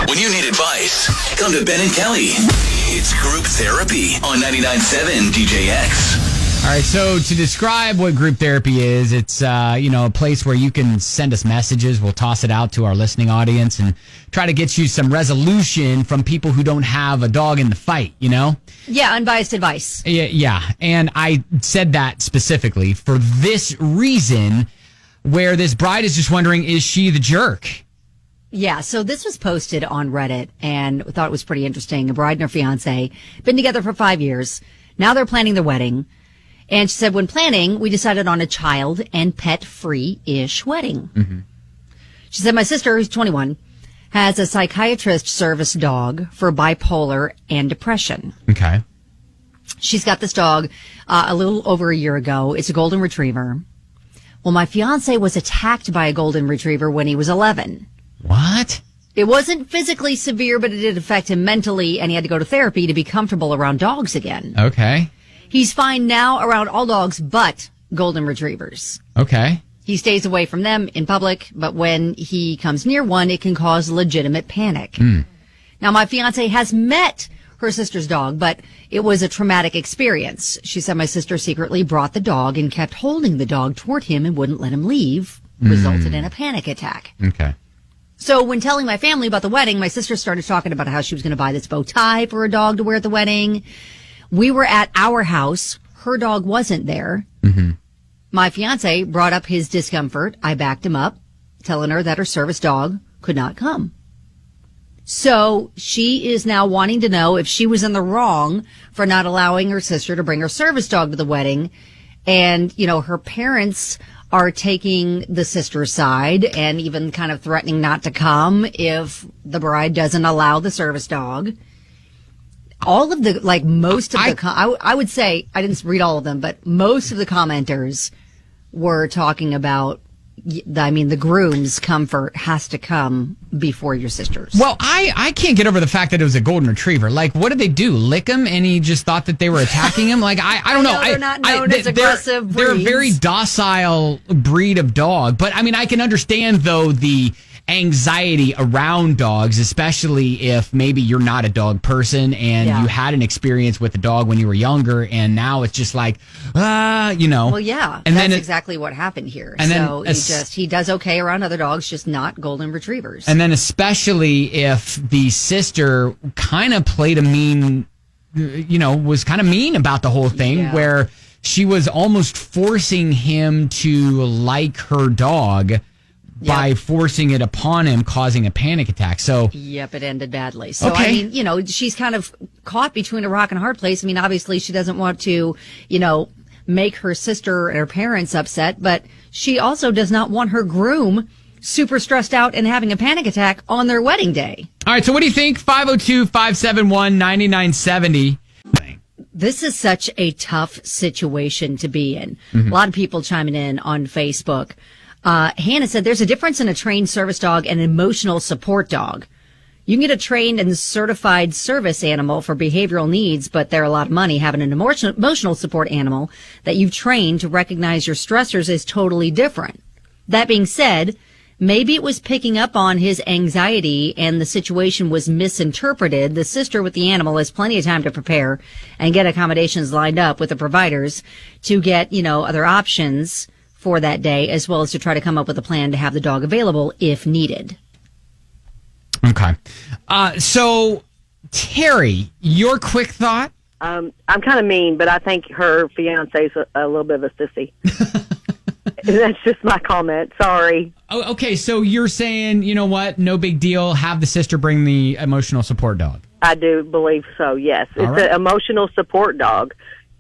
When you need advice, come to Ben and Kelly. It's group therapy on 99.7 DJX. All right, so to describe what group therapy is, it's a place where you can send us messages. We'll toss it out to our listening audience and try to get you some resolution from people who don't have a dog in the fight, you know? Yeah, unbiased advice. Yeah, and I said that specifically for this reason, where this bride is just wondering, is she the jerk? Yeah, so this was posted on Reddit, and I thought it was pretty interesting. A bride and her fiance, been together for 5 years. Now they're planning their wedding. And she said, when planning, we decided on a child and pet-free-ish wedding. Mm-hmm. She said, my sister, who's 21, has a psychiatrist service dog for bipolar and depression. Okay. She's got this dog a little over a year ago. It's a golden retriever. Well, my fiance was attacked by a golden retriever when he was 11. What? It wasn't physically severe, but it did affect him mentally, and he had to go to therapy to be comfortable around dogs again. Okay. He's fine now around all dogs but golden retrievers. Okay. He stays away from them in public, but when he comes near one, it can cause legitimate panic. Now, my fiance has met her sister's dog, but it was a traumatic experience. She said my sister secretly brought the dog and kept holding the dog toward him and wouldn't let him leave, resulted in a panic attack. Okay. So when telling my family about the wedding, my sister started talking about how she was going to buy this bow tie for a dog to wear at the wedding. We were at our house. Her dog wasn't there. Mm-hmm. My fiance brought up his discomfort. I backed him up, telling her that her service dog could not come. So she is now wanting to know if she was in the wrong for not allowing her sister to bring her service dog to the wedding. And, her parents are taking the sister's side and even kind of threatening not to come if the bride doesn't allow the service dog. All of the, most of I would say, I didn't read all of them, but most of the commenters were talking about, the groom's comfort has to come before your sister's. Well, I can't get over the fact that it was a golden retriever. What did they do? Lick him and he just thought that they were attacking him? I don't know. They're not known as aggressive breeds. They're a very docile breed of dog. But, I can understand, though, the anxiety around dogs, especially if maybe you're not a dog person and you had an experience with a dog when you were younger, and now it's just Well, yeah, and that's exactly what happened here. And so he does okay around other dogs, just not golden retrievers. And then especially if the sister kind of played a mean, was kind of mean about the whole thing, where she was almost forcing him to like her dog by forcing it upon him, causing a panic attack. So, yep, it ended badly. So, okay. She's kind of caught between a rock and a hard place. Obviously, she doesn't want to, make her sister and her parents upset, but she also does not want her groom super stressed out and having a panic attack on their wedding day. All right, so what do you think? 502-571-9970. This is such a tough situation to be in. Mm-hmm. A lot of people chiming in on Facebook. Hannah said there's a difference in a trained service dog and an emotional support dog. You can get a trained and certified service animal for behavioral needs, but they're a lot of money. Having an emotional support animal that you've trained to recognize your stressors is totally different. That being said, maybe it was picking up on his anxiety and the situation was misinterpreted. The sister with the animal has plenty of time to prepare and get accommodations lined up with the providers to get, other options for that day, as well as to try to come up with a plan to have the dog available if needed. Okay. So, Terry, your quick thought? I'm kind of mean, but I think her fiance's a little bit of a sissy. That's just my comment. Sorry. Oh, okay, so you're saying, you know what, no big deal, have the sister bring the emotional support dog. I do believe so, yes. It's an emotional support dog.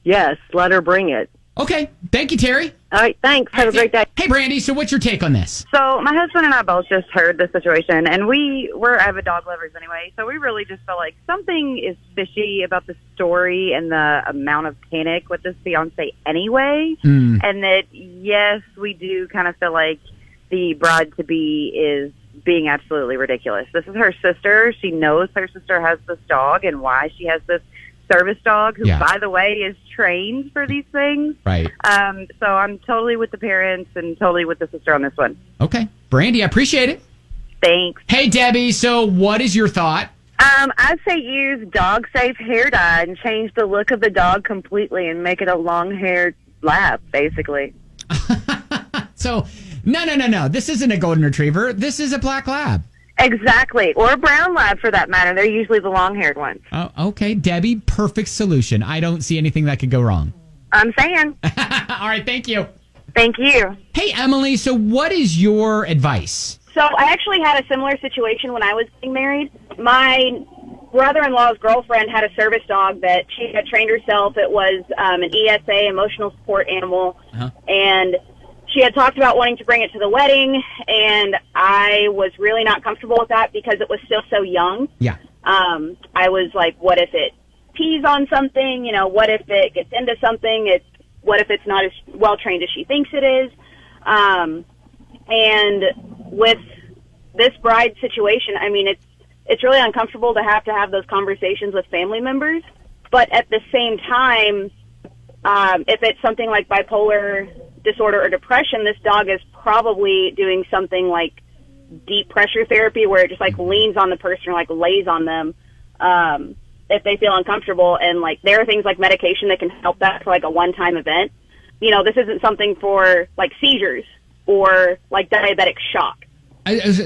Yes, let her bring it. Okay, thank you, Terry. All right, thanks. Have a great day. Hey, Brandy, so what's your take on this? So my husband and I both just heard the situation, and we're avid dog lovers anyway, so we really just felt like something is fishy about the story and the amount of panic with this fiancé anyway, and that, yes, we do kind of feel like the bride-to-be is being absolutely ridiculous. This is her sister. She knows her sister has this dog and why she has this service dog, who, by the way, is trained for these things. Right. So I'm totally with the parents and totally with the sister on this one. Okay. Brandy, I appreciate it. Thanks. Hey, Debbie. So what is your thought? I'd say use dog-safe hair dye and change the look of the dog completely and make it a long-haired lab, basically. So, no. This isn't a golden retriever. This is a black lab. Exactly. Or a brown lab, for that matter. They're usually the long-haired ones. Oh, okay, Debbie. Perfect solution. I don't see anything that could go wrong. I'm saying. All right, thank you. Thank you. Hey, Emily. So what is your advice? So I actually had a similar situation when I was getting married. My brother-in-law's girlfriend had a service dog that she had trained herself. It was an ESA, emotional support animal, and she had talked about wanting to bring it to the wedding, and I was really not comfortable with that because it was still so young. Yeah. I was like, what if it pees on something? You know, what if it gets into something? What if it's not as well-trained as she thinks it is? And with this bride situation, I mean, it's really uncomfortable to have those conversations with family members. But at the same time, if it's something like bipolar disorder or depression, this dog is probably doing something like deep pressure therapy where it just like leans on the person or like lays on them if they feel uncomfortable. And like there are things like medication that can help that for like a one-time event. You know, this isn't something for like seizures or like diabetic shock.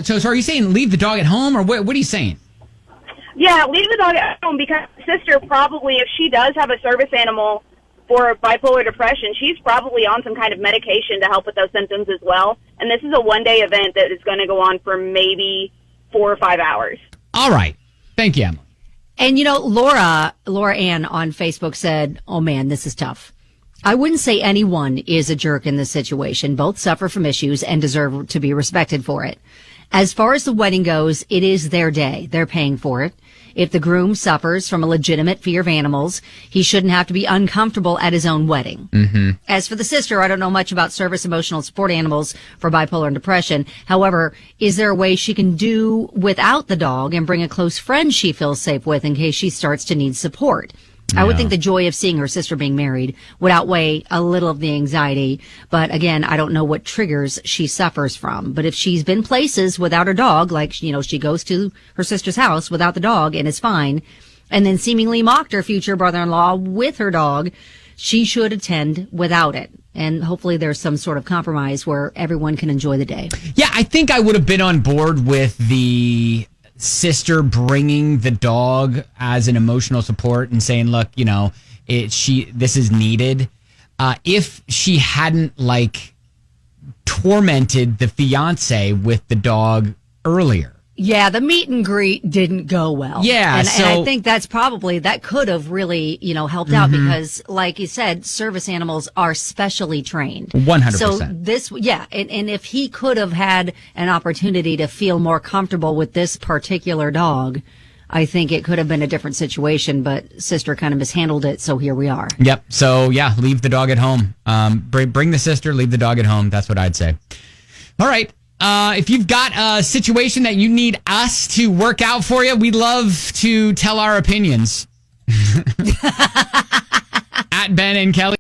So are you saying leave the dog at home, or what are you saying? Yeah, leave the dog at home because sister probably, if she does have a service animal for bipolar depression, she's probably on some kind of medication to help with those symptoms as well. And this is a one-day event that is going to go on for maybe 4 or 5 hours. All right. Thank you, Emily. And, you know, Laura Ann on Facebook said, oh, man, this is tough. I wouldn't say anyone is a jerk in this situation. Both suffer from issues and deserve to be respected for it. As far as the wedding goes, it is their day. They're paying for it. If the groom suffers from a legitimate fear of animals, he shouldn't have to be uncomfortable at his own wedding. Mm-hmm. As for the sister, I don't know much about service emotional support animals for bipolar and depression. However, is there a way she can do without the dog and bring a close friend she feels safe with in case she starts to need support? I would think the joy of seeing her sister being married would outweigh a little of the anxiety. But again, I don't know what triggers she suffers from. But if she's been places without her dog, like, you know, she goes to her sister's house without the dog and is fine, and then seemingly mocked her future brother-in-law with her dog, she should attend without it. And hopefully there's some sort of compromise where everyone can enjoy the day. Yeah, I think I would have been on board with the sister bringing the dog as an emotional support and saying, look, you know, this is needed. If she hadn't like tormented the fiance with the dog earlier. Yeah, the meet and greet didn't go well. Yeah, and I think that could have really, you know, helped out because, like you said, service animals are specially trained. 100%. So and if he could have had an opportunity to feel more comfortable with this particular dog, I think it could have been a different situation, but sister kind of mishandled it, so here we are. Yep. So, yeah, leave the dog at home. Bring the sister, leave the dog at home. That's what I'd say. All right. If you've got a situation that you need us to work out for you, we'd love to tell our opinions. At Ben and Kelly.